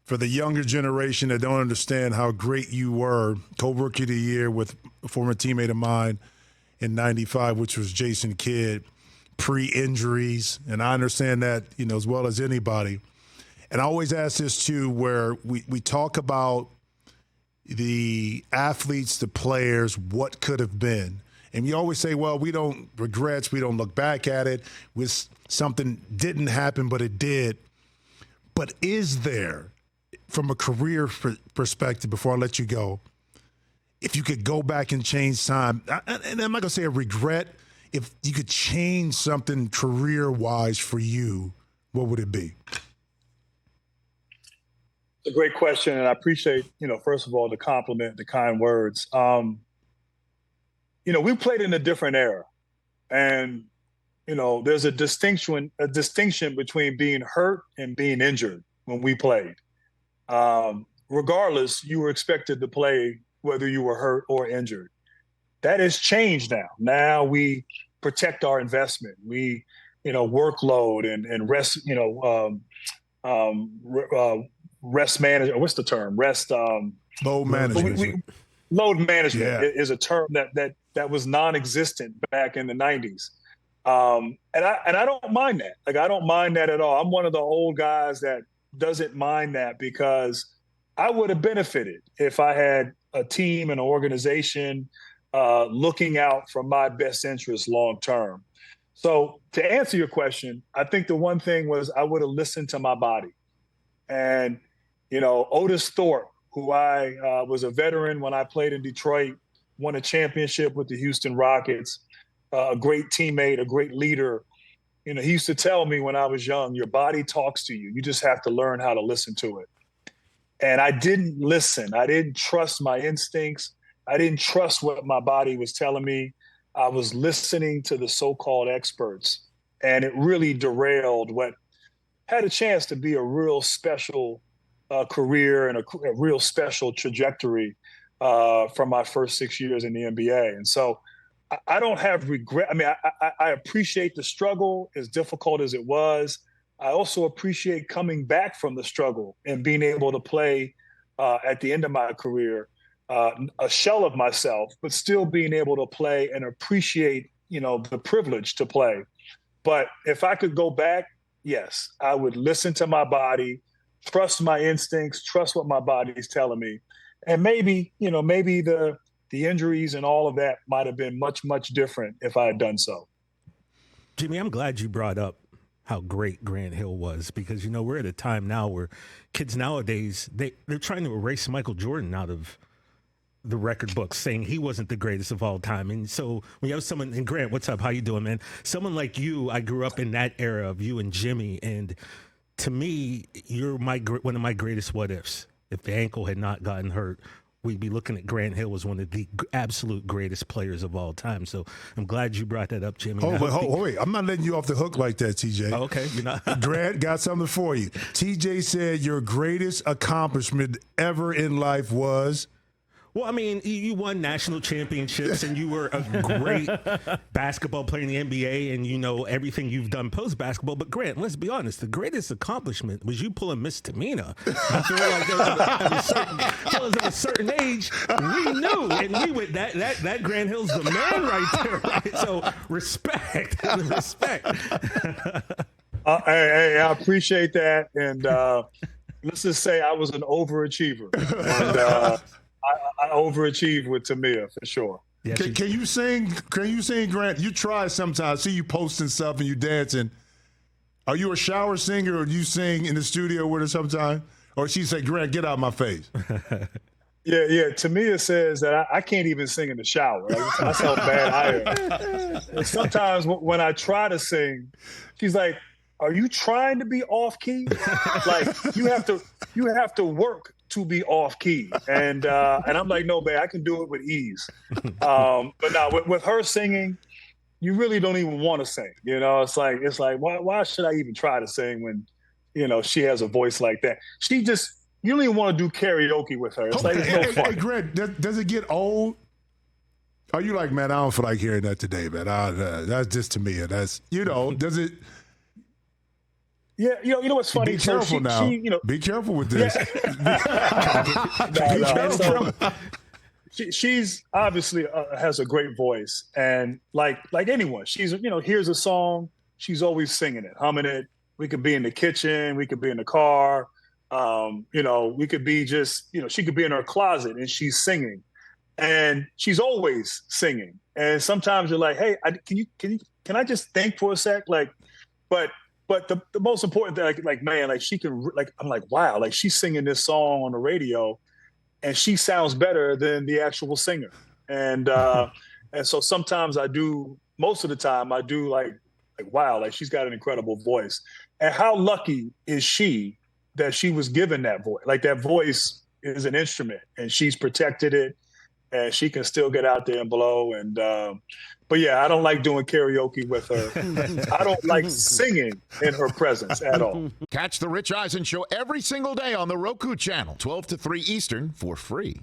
for the younger generation that don't understand how great you were, co-rookie of the year with a former teammate of mine in 95, which was Jason Kidd, pre-injuries. And I understand that, as well as anybody. And I always ask this, too, where we talk about the athletes, the players, what could have been. And we always say, well, we don't regrets, we don't look back at it. Something didn't happen, but it did. But is there, from a career perspective, before I let you go, if you could go back and change time, and I'm not going to say a regret, if you could change something career-wise for you, what would it be? It's a great question, and I appreciate, first of all, the compliment, the kind words. We played in a different era, and there's a distinction between being hurt and being injured when we played. Regardless, you were expected to play whether you were hurt or injured. That has changed now. Now we protect our investment. We, workload and rest, rest management. What's the term? Load management. Load management is a term that was non-existent back in the 90s. And I don't mind that. I don't mind that at all. I'm one of the old guys that doesn't mind that, because I would have benefited if I had a team and an organization looking out for my best interests long term. So to answer your question, I think the one thing was I would have listened to my body. And, Otis Thorpe, who I was a veteran when I played in Detroit, won a championship with the Houston Rockets, a great teammate, a great leader. He used to tell me when I was young, your body talks to you. You just have to learn how to listen to it. And I didn't listen. I didn't trust my instincts. I didn't trust what my body was telling me. I was listening to the so-called experts, and it really derailed what had a chance to be a real special career and a real special trajectory from my first 6 years in the NBA. And so I don't have regret. I mean, I appreciate the struggle, as difficult as it was. I also appreciate coming back from the struggle and being able to play at the end of my career, a shell of myself, but still being able to play and appreciate, the privilege to play. But if I could go back, yes, I would listen to my body, trust my instincts, trust what my body is telling me. And maybe the injuries and all of that might have been much, much different if I had done so. Jimmy, I'm glad you brought up how great Grant Hill was, because, we're at a time now where kids nowadays, they're trying to erase Michael Jordan out of the record books, saying he wasn't the greatest of all time. And so when you have someone, and Grant, what's up? How you doing, man? Someone like you, I grew up in that era of you and Jimmy. And to me, you're one of my greatest what ifs. If the ankle had not gotten hurt, we'd be looking at Grant Hill as one of the absolute greatest players of all time. So I'm glad you brought that up, Jimmy. Wait. I'm not letting you off the hook like that, TJ. Oh, okay. You're not. Grant, got something for you. TJ said your greatest accomplishment ever in life was? Well, I mean, you won national championships and you were a great basketball player in the NBA, and everything you've done post-basketball. But Grant, let's be honest, the greatest accomplishment was you pulling Miss Tamina. I feel like at a certain age, we knew, and we went, that Grant Hill's the man right there. Right? So respect. Hey, I appreciate that. And let's just say I was an overachiever. And, I overachieved with Tamia for sure. Yeah, can you sing, Grant? You try sometimes. I see you posting stuff and you dancing. Are you a shower singer, or do you sing in the studio with her sometime? Or she say, Grant, get out of my face. Yeah. Tamia says that I can't even sing in the shower. That's how bad I am. And sometimes when I try to sing, she's like, are you trying to be off key? Like you have to work to be off key. And I'm like, no, babe, I can do it with ease. But now with her singing, you really don't even want to sing. It's like why should I even try to sing when, she has a voice like that? You don't even want to do karaoke with her. It's like, it's no fun. Hey, Greg, does it get old? Are you like, man, I don't feel like hearing that today, man. That's just to me. That's, does it? Yeah, you know what's funny? Be careful now. Be careful with this. She's obviously has a great voice, and like anyone, she's here's a song, she's always singing it, humming it. We could be in the kitchen, we could be in the car, we could be just she could be in her closet and she's singing, and she's always singing. And sometimes you're like, hey, can I just think for a sec, But the most important thing, she can, I'm like, wow, she's singing this song on the radio and she sounds better than the actual singer. And so sometimes most of the time I do wow, she's got an incredible voice. And how lucky is she that she was given that voice? That voice is an instrument and she's protected it and she can still get out there and blow. And, but yeah, I don't like doing karaoke with her. I don't like singing in her presence at all. Catch the Rich Eisen Show every single day on the Roku channel, 12 to 3 Eastern, for free.